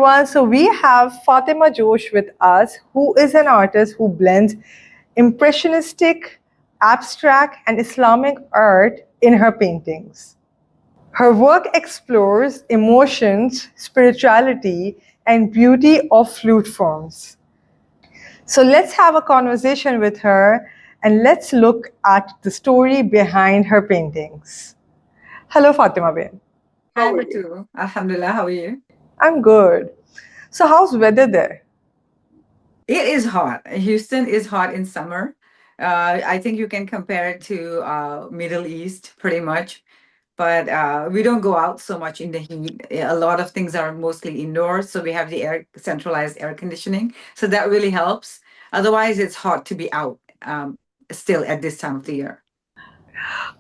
everyone. So we have Fatema Josh with us, who is an artist who blends impressionistic, abstract, and Islamic art in her paintings. Her work explores emotions, spirituality, and beauty of flute forms. So let's have a conversation with her and let's look at the story behind her paintings. Hello, Fatima Bain. Hi, Ritu. Alhamdulillah, how are you? I'm good. So, how's weather there? It is hot. Houston is hot in summer. I think you can compare it to Middle East pretty much, but we don't go out so much in the heat. A lot of things are mostly indoors, so we have the centralized air conditioning, so that really helps. Otherwise, it's hot to be out still at this time of the year.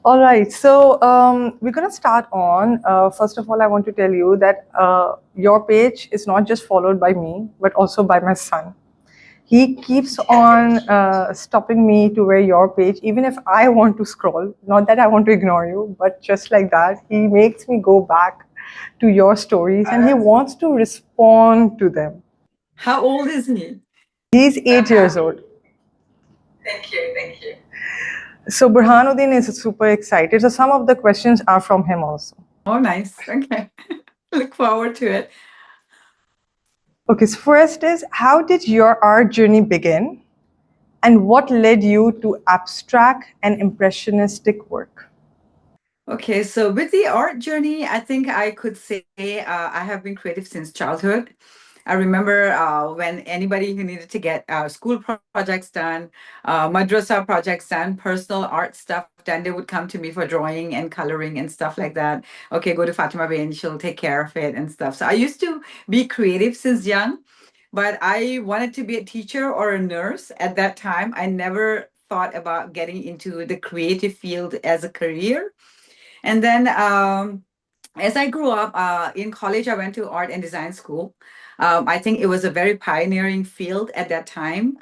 All right, so we're going to start on. First of all, I want to tell you that your page is not just followed by me, but also by my son. He keeps on stopping me to wear your page, even if I want to scroll. Not that I want to ignore you, but just like that, he makes me go back to your stories and he wants to respond to them. How old is he? He's 8 years old. Thank you, thank you. So Burhanuddin is super excited. So some of the questions are from him also. Oh, nice. Okay. Look forward to it. Okay, so first is how did your art journey begin and what led you to abstract and impressionistic work? Okay, so with the art journey, I think I could say I have been creative since childhood. I remember when anybody who needed to get school projects done, madrasa projects done, personal art stuff done, they would come to me for drawing and coloring and stuff like that. Okay, go to Fatima Bay and she'll take care of it and stuff. So I used to be creative since young, but I wanted to be a teacher or a nurse at that time. I never thought about getting into the creative field as a career. And then as I grew up in college, I went to art and design school. I think it was a very pioneering field at that time.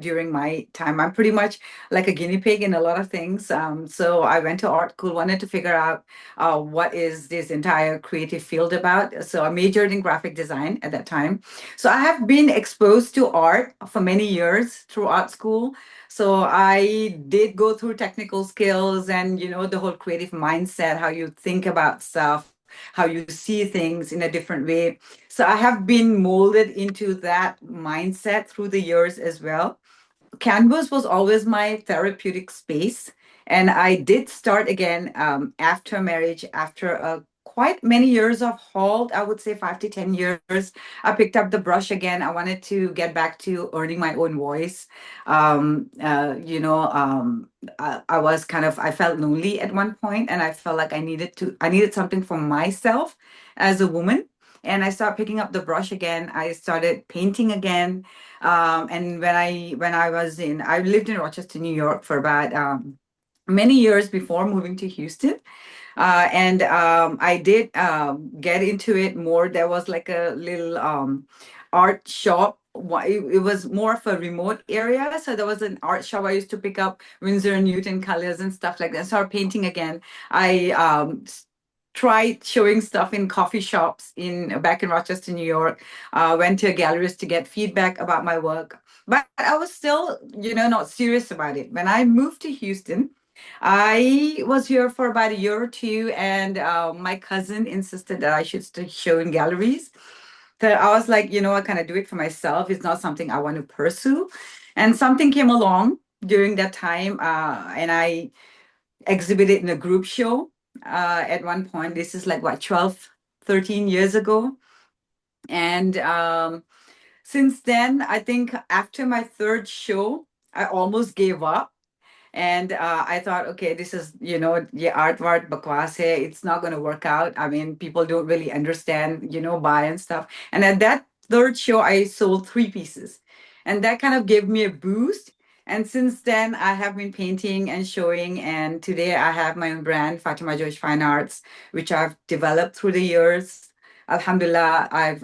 During my time, I'm pretty much like a guinea pig in a lot of things. So I went to art school, wanted to figure out what is this entire creative field about. So I majored in graphic design at that time. So I have been exposed to art for many years through art school. So I did go through technical skills and, the whole creative mindset, how you think about stuff, how you see things in a different way. So I have been molded into that mindset through the years as well. Canvas was always my therapeutic space. And I did start again after marriage, after quite many years of halt, I would say 5 to 10 years. I picked up the brush again. I wanted to get back to earning my own voice. I was I felt lonely at one point and I felt like I needed something for myself as a woman. And I started picking up the brush again. I started painting again. And I lived in Rochester, New York for about many years before moving to Houston. And I did get into it more. There was like a little art shop. It was more of a remote area. So there was an art shop. I used to pick up Winsor and Newton colors and stuff like that. I started painting again. I tried showing stuff in coffee shops in back in Rochester, New York. Went to galleries to get feedback about my work, but I was still, not serious about it. When I moved to Houston, I was here for about a year or two, and my cousin insisted that I should show in galleries. So I was like, I kind of do it for myself. It's not something I want to pursue. And something came along during that time, and I exhibited in a group show at one point. This is like what, 12, 13 years ago. And since then, I think after my third show, I almost gave up. And I thought, okay, this is, yeah, art bakwas hai. It's not going to work out. I mean, people don't really understand, buy and stuff. And at that third show, I sold 3 pieces. And that kind of gave me a boost. And since then, I have been painting and showing. And today I have my own brand, Fatema Josh Fine Arts, which I've developed through the years. Alhamdulillah, I've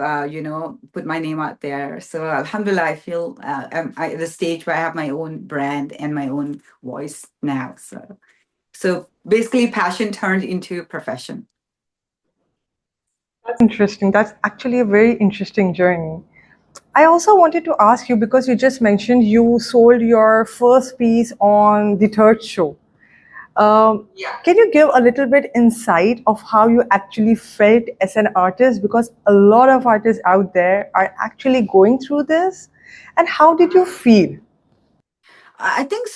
put my name out there. So Alhamdulillah, I feel I'm at the stage where I have my own brand and my own voice now. So basically, passion turned into profession. Interesting. That's actually a very interesting journey. I also wanted to ask you because you just mentioned you sold your first piece on the third show. Can you give a little bit insight of how you actually felt as an artist? Because a lot of artists out there are actually going through this. And how did you feel? I think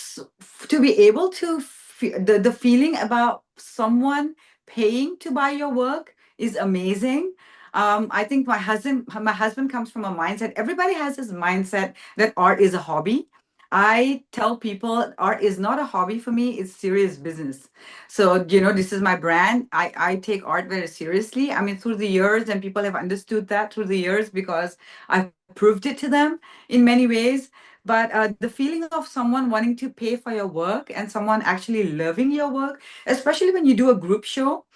to be able to the feeling about someone paying to buy your work is amazing. I think my husband comes from a mindset. Everybody has this mindset that art is a hobby. I tell people art is not a hobby for me, it's serious business. So, this is my brand. I take art very seriously. I mean, through the years, and people have understood that through the years because I've proved it to them in many ways. But the feeling of someone wanting to pay for your work and someone actually loving your work, especially when you do a group show,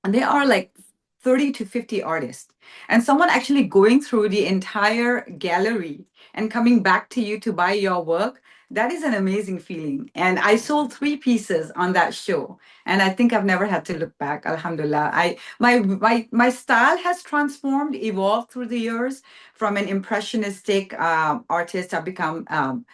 and there are like 30 to 50 artists, and someone actually going through the entire gallery and coming back to you to buy your work, that is an amazing feeling. And I sold 3 pieces on that show, and I think I've never had to look back. Alhamdulillah. My style has transformed, evolved through the years. From an impressionistic artist, I've become an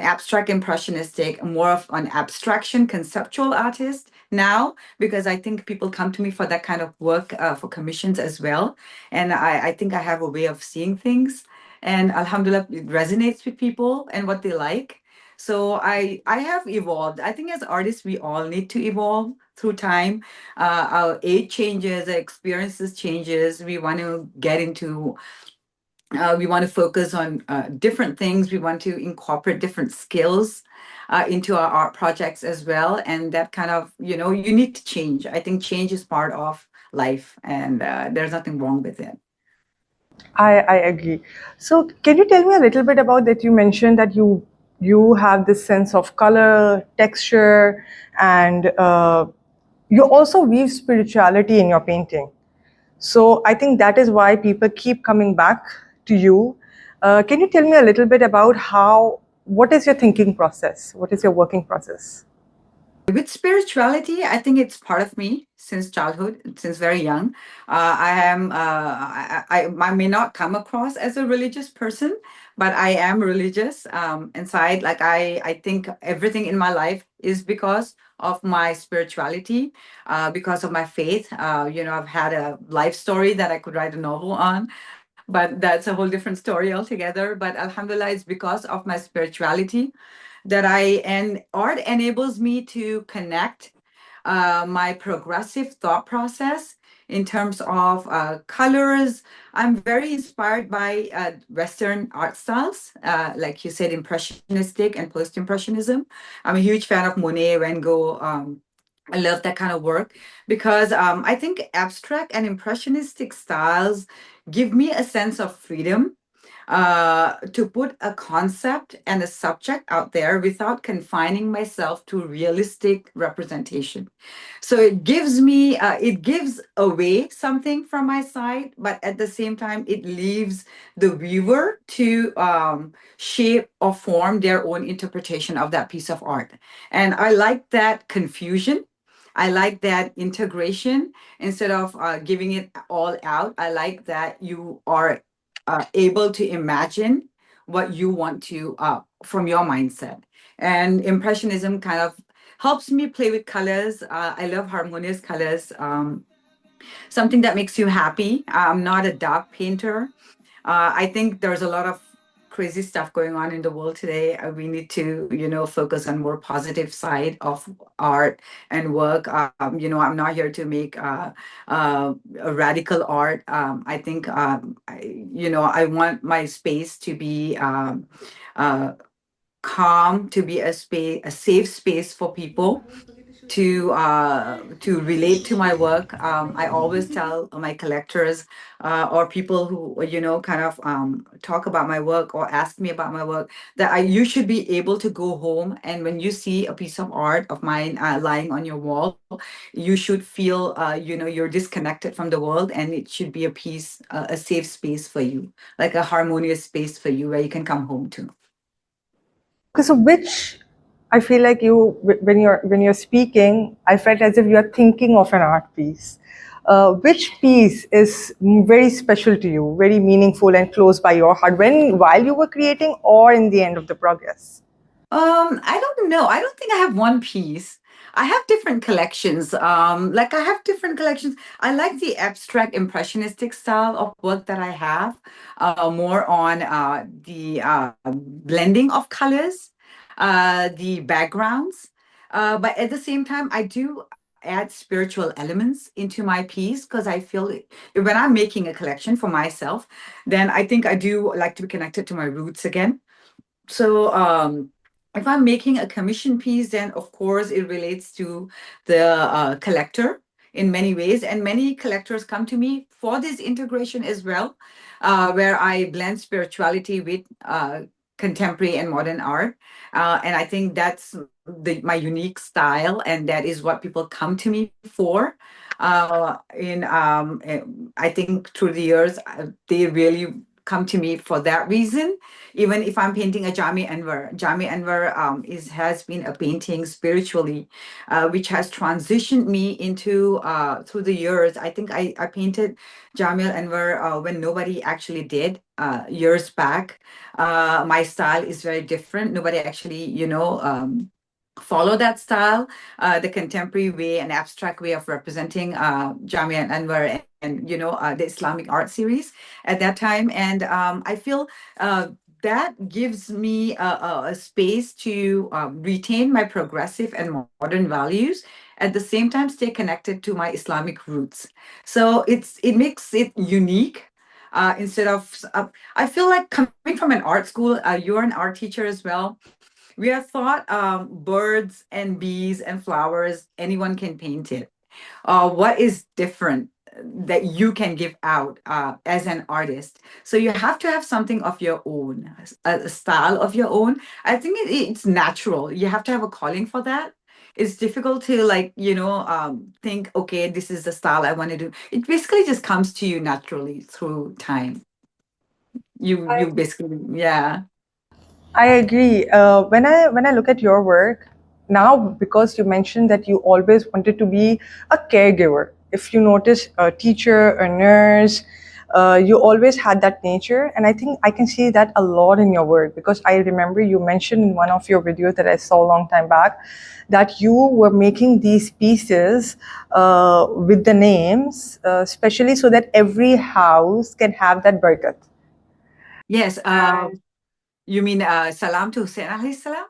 abstract impressionistic, more of an abstraction conceptual artist now, because I think people come to me for that kind of work, for commissions as well. And I think I have a way of seeing things. And Alhamdulillah, it resonates with people and what they like. So I have evolved. I think as artists, we all need to evolve through time. Our age changes, our experiences changes. We want to focus on different things. We want to incorporate different skills into our art projects as well. And that kind of, you need to change. I think change is part of life, and there's nothing wrong with it. I agree. So can you tell me a little bit about that? You mentioned that you have this sense of color, texture, and you also weave spirituality in your painting. So I think that is why people keep coming back to you. Can you tell me a little bit about what is your thinking process? What is your working process? With spirituality, I think it's part of me since childhood, since very young. I am, I may not come across as a religious person, but I am religious inside. Like I think everything in my life is because of my spirituality, because of my faith. I've had a life story that I could write a novel on, but that's a whole different story altogether. But Alhamdulillah, it's because of my spirituality and art enables me to connect my progressive thought process in terms of colors. I'm very inspired by Western art styles, like you said, impressionistic and post-impressionism. I'm a huge fan of Monet, Van Gogh. I love that kind of work because I think abstract and impressionistic styles give me a sense of freedom to put a concept and a subject out there without confining myself to realistic representation. So it gives away something from my side, but at the same time, it leaves the viewer to shape or form their own interpretation of that piece of art. And I like that confusion. I like that integration instead of giving it all out. I like that you are able to imagine what you want to from your mindset. And impressionism kind of helps me play with colors. I love harmonious colors, something that makes you happy. I'm not a dark painter. I think there's a lot of crazy stuff going on in the world today. We need to, focus on more positive side of art and work. I'm not here to make a radical art. I think, I want my space to be uh, calm, to be a safe space for people to relate to my work. I always tell my collectors or people who kind of talk about my work or ask me about my work that you should be able to go home, and when you see a piece of art of mine lying on your wall, you should feel you're disconnected from the world, and it should be a safe space for you, like a harmonious space for you where you can come home to. Okay, so which I feel like when you're speaking, I felt as if you are thinking of an art piece. Which piece is very special to you, very meaningful and close by your heart when while you were creating or in the end of the progress? I don't know. I don't think I have one piece. I have different collections. Like I have different collections. I like the abstract impressionistic style of work that I have, more on the blending of colors, the backgrounds. But at the same time, I do add spiritual elements into my piece because I feel when I'm making a collection for myself, then I think I do like to be connected to my roots again. So if I'm making a commission piece, then of course it relates to the collector in many ways. And many collectors come to me for this integration as well, where I blend spirituality with contemporary and modern art. And I think that's my unique style, and that is what people come to me for. I think through the years, they really come to me for that reason. Even if I'm painting a Jami Anwar has been a painting spiritually, which has transitioned me into through the years. I think I painted Jamil Anwar when nobody actually did years back. My style is very different. Nobody actually, follow that style, the contemporary way and abstract way of representing Jamia Anwar and the Islamic art series at that time. And I feel that gives me a space to retain my progressive and modern values, at the same time stay connected to my Islamic roots. So it makes it unique. Instead of, I feel like coming from an art school, you're an art teacher as well. We are thought birds and bees and flowers, anyone can paint it. What is different that you can give out as an artist? So you have to have something of your own, a style of your own. I think it's natural. You have to have a calling for that. It's difficult to like, think, okay, this is the style I want to do. It basically just comes to you naturally through time. You basically, yeah. I agree. When I look at your work now, because you mentioned that you always wanted to be a caregiver. If you notice, a teacher, a nurse, you always had that nature, and I think I can see that a lot in your work because I remember you mentioned in one of your videos that I saw a long time back that you were making these pieces with the names, especially so that every house can have that barakat. Yes. You mean Salam to Hussein alayhi salam?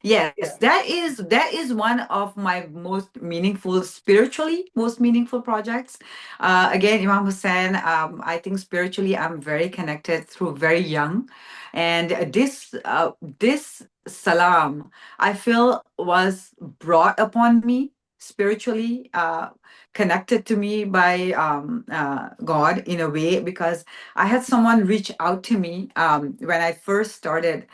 Yes, that is one of my most meaningful, spiritually most meaningful projects. Again, Imam Hussein, I think spiritually I'm very connected through very young, and this salam I feel was brought upon me spiritually, connected to me by God in a way, because I had someone reach out to me when I first started.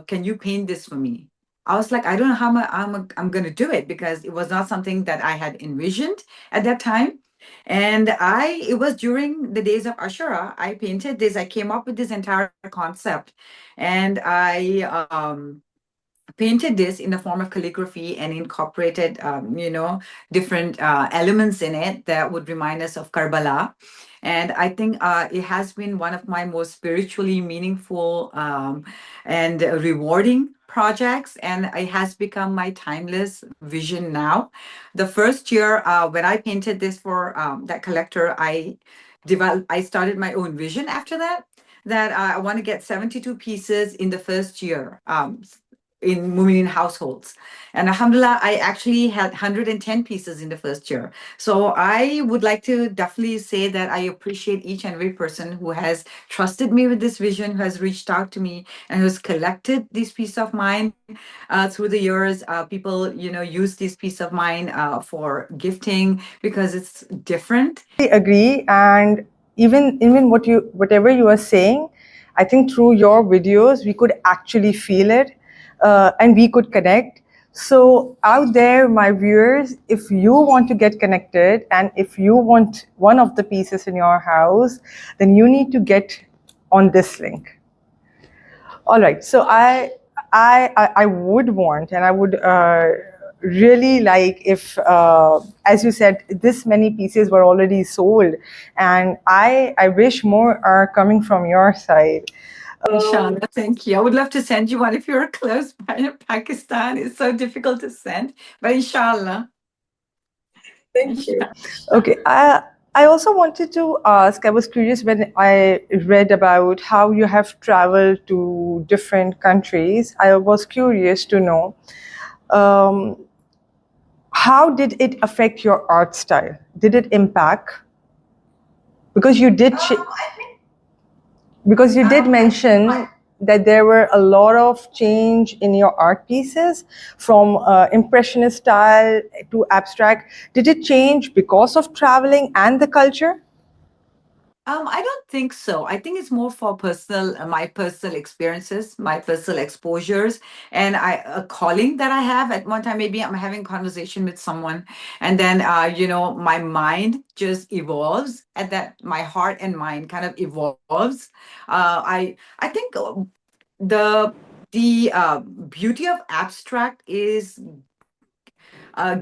Can you paint this for me? I was like, I don't know how I'm going to do it, because it was not something that I had envisioned at that time. And it was during the days of Ashura, I painted this, I came up with this entire concept. And I painted this in the form of calligraphy and incorporated, different elements in it that would remind us of Karbala. And I think it has been one of my most spiritually meaningful and rewarding projects. And it has become my timeless vision now. The first year when I painted this for that collector, I started my own vision after that. That I want to get 72 pieces in the first year. In Muminin households. And Alhamdulillah, I actually had 110 pieces in the first year. So I would like to definitely say that I appreciate each and every person who has trusted me with this vision, who has reached out to me, and who has collected this piece of mine through the years. People, use this piece of mine for gifting because it's different. Agree, and even whatever you are saying, I think through your videos we could actually feel it, and we could connect. So out there, my viewers, if you want to get connected and if you want one of the pieces in your house, then you need to get on this link. All right. So I would want, and I would really like if, as you said, this many pieces were already sold, and I wish more are coming from your side. Inshallah, thank you. I would love to send you one if you're close by in Pakistan. It's so difficult to send, but inshallah. Thank you. Inshallah. Okay. I also wanted to ask, I was curious when I read about how you have traveled to different countries. I was curious to know, um, how did it affect your art style? Did it impact? Because you did, because you did mention that there were a lot of change in your art pieces from impressionist style to abstract. Did it change because of traveling and the culture? I don't think so. I think it's more for personal, my personal experiences, my personal exposures, and a calling that I have at one time. Maybe I'm having conversation with someone, and then my mind just evolves. At that, my heart and mind kind of evolves. I think the the beauty of abstract is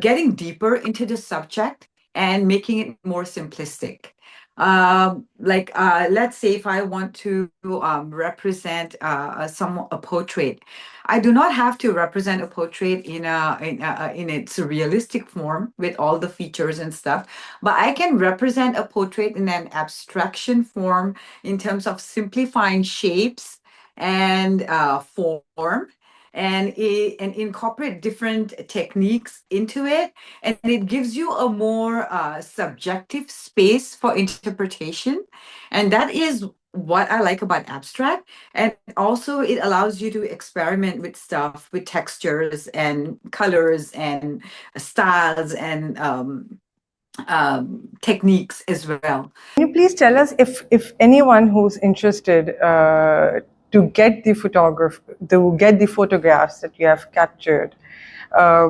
getting deeper into the subject and making it more simplistic. Let's say if I want to represent a portrait, I do not have to represent a portrait in its realistic form with all the features and stuff, but I can represent a portrait in an abstraction form in terms of simplifying shapes and form and incorporate different techniques into it, and it gives you a more subjective space for interpretation, and that is what I like about abstract. And also it allows you to experiment with stuff, with textures and colors and styles and techniques as well. Can you please tell us if anyone who's interested to get the to get the photographs that you have captured,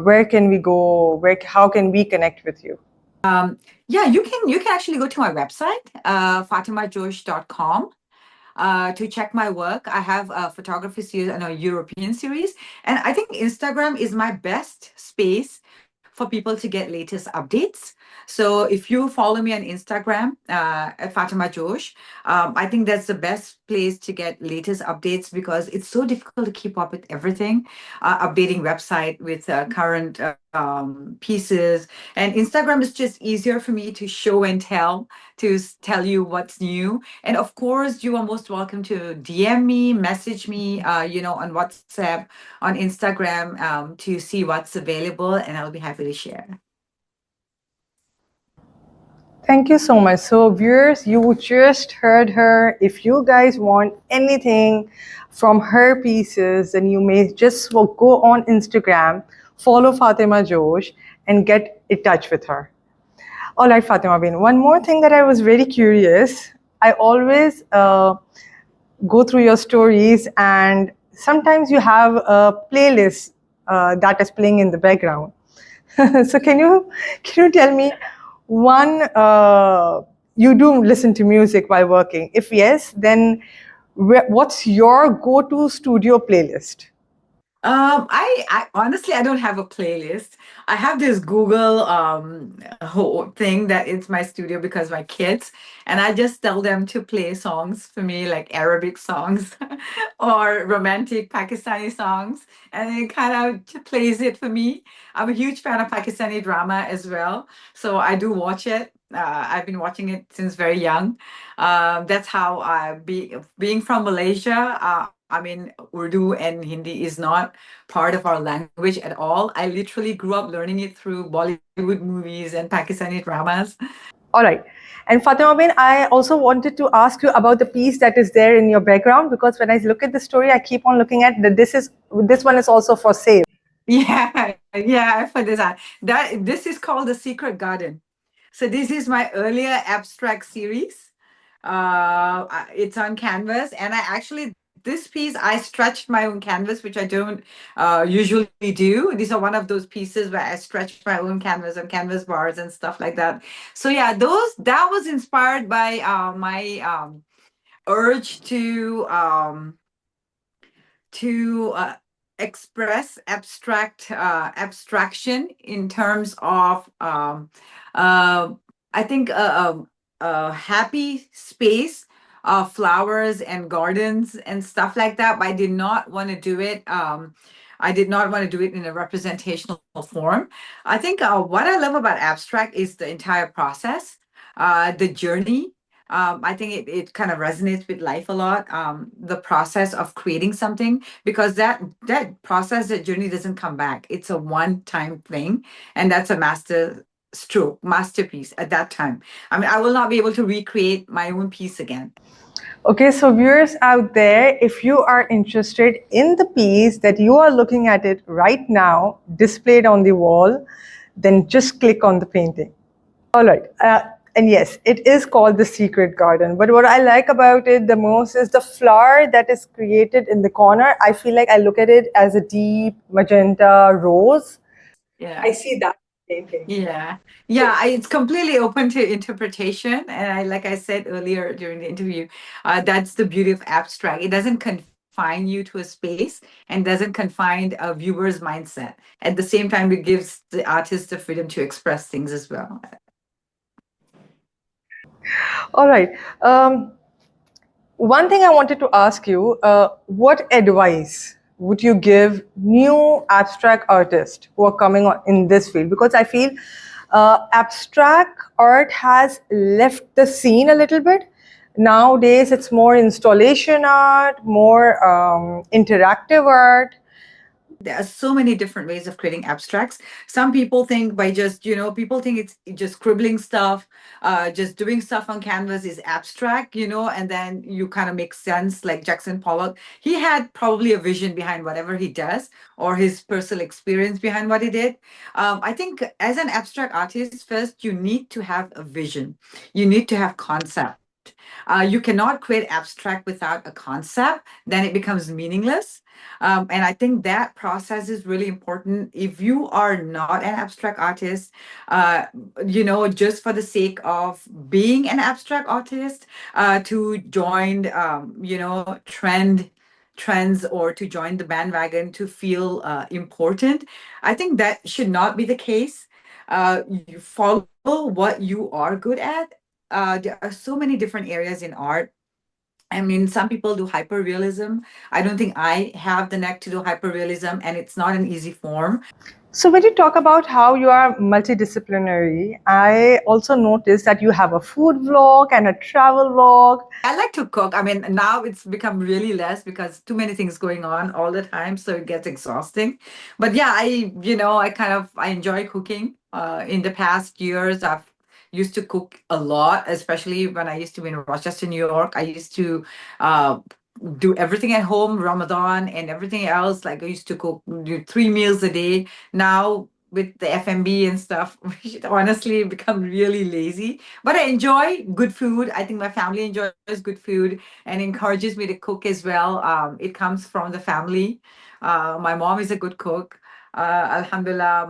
where can we go? How can we connect with you? Yeah, you can actually go to my website, fatemajosh.com. To check my work. I have a photography series and a European series. And I think Instagram is my best space for people to get latest updates. So if you follow me on Instagram at Fatema Josh, I think that's the best place to get latest updates because it's so difficult to keep up with everything. Updating website with current pieces, and Instagram is just easier for me to show and tell, to tell you what's new. And of course, you are most welcome to DM me, message me, on WhatsApp, on Instagram, to see what's available, and I'll be happy to share. Thank you so much. So, viewers, you just heard her. If you guys want anything from her pieces, then you may just go on Instagram, follow Fatima Josh, and get in touch with her. All right, Fatima Bin. One more thing that I was very curious. I always go through your stories, and sometimes you have a playlist that is playing in the background. So can you tell me one, you do listen to music while working? If yes, then what's your go-to studio playlist? I honestly I don't have a playlist. I have this Google whole thing that it's my studio because my kids, and I just tell them to play songs for me like Arabic songs or romantic Pakistani songs, and it kind of plays it for me. I'm a huge fan of Pakistani drama as well, so I do watch it. I've been watching it since very young. That's how being from Malaysia. I mean, Urdu and Hindi is not part of our language at all. I literally grew up learning it through Bollywood movies and Pakistani dramas. All right. And Fatima Bin, I also wanted to ask you about the piece that is there in your background, because when I look at the story, I keep on looking at that this one is also for sale. Yeah, yeah, I put this on. This is called The Secret Garden. So this is my earlier abstract series. It's on canvas, and I actually this piece I stretched my own canvas, which I don't usually do. These are one of those pieces where I stretch my own canvas on canvas bars and stuff like that. So yeah, those that was inspired by my urge to express abstraction in terms of uh, I think a happy space of flowers and gardens and stuff like that. But I did not want to do it. I did not want to do it in a representational form. I think what I love about abstract is the entire process, the journey. I think it kind of resonates with life a lot. The process of creating something, because that process, that journey doesn't come back. It's a one-time thing, and that's a masterpiece at that time. I mean, I will not be able to recreate my own piece again. Okay, so viewers out there, if you are interested in the piece that you are looking at it right now, displayed on the wall, then just click on the painting. All right. And yes, it is called the secret garden. But what I like about it the most is the flower that is created in the corner. I feel like I look at it as a deep magenta rose. Yeah. I see that painting. Yeah. Yeah, it's completely open to interpretation. And like I said earlier during the interview, that's the beauty of abstract. It doesn't confine you to a space and doesn't confine a viewer's mindset. At the same time, it gives the artist the freedom to express things as well. All right. One thing I wanted to ask you, what advice would you give new abstract artists who are coming on in this field? Because I feel abstract art has left the scene a little bit. Nowadays, it's more installation art, more interactive art. There are so many different ways of creating abstracts. Some people think by just, people think it's just scribbling stuff, just doing stuff on canvas is abstract, and then you kind of make sense. Like Jackson Pollock, he had probably a vision behind whatever he does, or his personal experience behind what he did. I think as an abstract artist, first you need to have a vision, you need to have concept. You cannot create abstract without a concept, then it becomes meaningless. And I think that process is really important. If you are not an abstract artist, uh, just for the sake of being an abstract artist, to join, trends, or to join the bandwagon to feel important, I think that should not be the case. You follow what you are good at. There are so many different areas in art. I mean, some people do hyperrealism. I don't think I have the knack to do hyperrealism, and it's not an easy form. So, when you talk about how you are multidisciplinary, I also noticed that you have a food vlog and a travel vlog. I like to cook. I mean, now it's become really less because too many things going on all the time, so it gets exhausting. But yeah, I enjoy cooking. In the past years, I've used to cook a lot, especially when I used to be in Rochester, New York. I used to uh, do everything at home, Ramadan and everything else. Like I used to cook, do 3 meals a day. Now with the F&B and stuff, we honestly become really lazy. But I enjoy good food. I think my family enjoys good food and encourages me to cook as well. It comes from the family. My mom is a good cook. Alhamdulillah,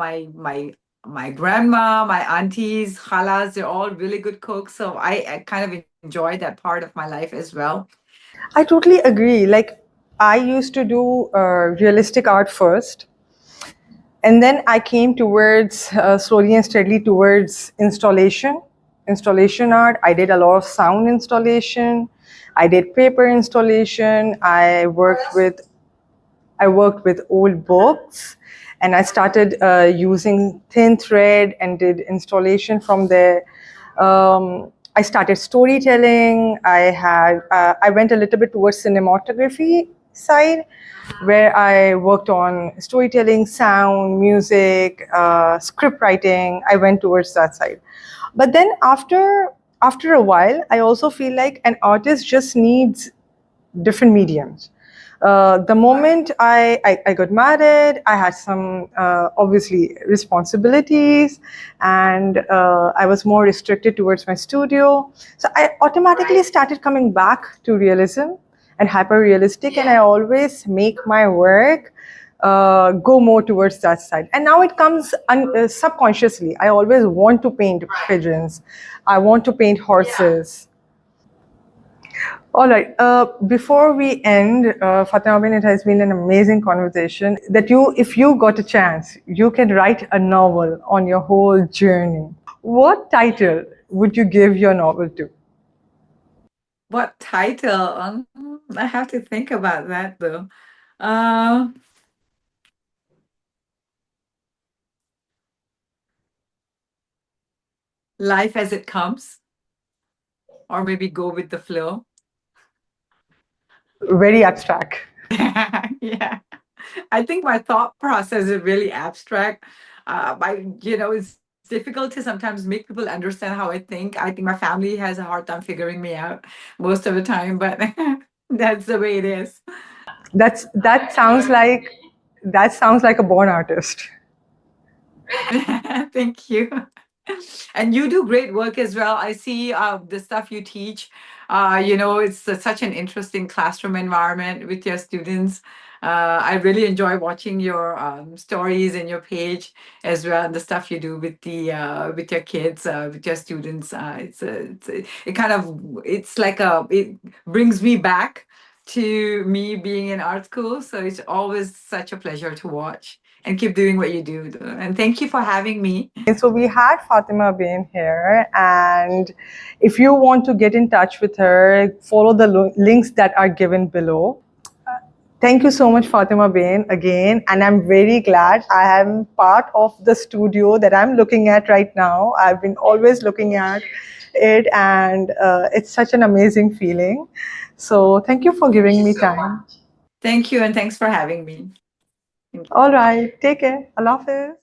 my grandma, my aunties, khalas, they're all really good cooks. So I kind of enjoy that part of my life as well. I totally agree. Like, I used to do realistic art first, and then I came towards slowly and steadily towards installation art. I did a lot of sound installation. I did paper installation. I worked with old books, and I started using thin thread and did installation from there. I started storytelling. I went a little bit towards cinematography side, where I worked on storytelling, sound, music, script writing. I went towards that side. But then after a while, I also feel like an artist just needs different mediums. The moment I got married, I had some obviously responsibilities, and I was more restricted towards my studio. So I automatically started coming back to realism and hyper realistic, and I always make my work go more towards that side. And now it comes subconsciously. I always want to paint pigeons, I want to paint horses. All right. Before we end, Fatima bin, it has been an amazing conversation. That you, if you got a chance, you can write a novel on your whole journey. What title would you give your novel to? What title? I have to think about that though. Uh, Life as it comes, or maybe go with the flow. Very abstract. Yeah. I think my thought process is really abstract. It's difficult to sometimes make people understand how I think. I think my family has a hard time figuring me out most of the time, but that's the way it is. That sounds like a born artist. Thank you. And you do great work as well. I see the stuff you teach. It's such an interesting classroom environment with your students. I really enjoy watching your stories and your page as well, and the stuff you do with your kids, with your students. It kind of it brings me back to me being in art school. So it's always such a pleasure to watch and keep doing what you do. And thank you for having me. So we had Fatima Bain here, and if you want to get in touch with her, follow the links that are given below. Thank you so much, Fatima Bain, again. And I'm very glad I am part of the studio that I'm looking at right now. I've been always looking at it, and it's such an amazing feeling. So thank you for giving me time. Thank you, and thanks for having me. Thank you. All right, take care. Allah Hafiz.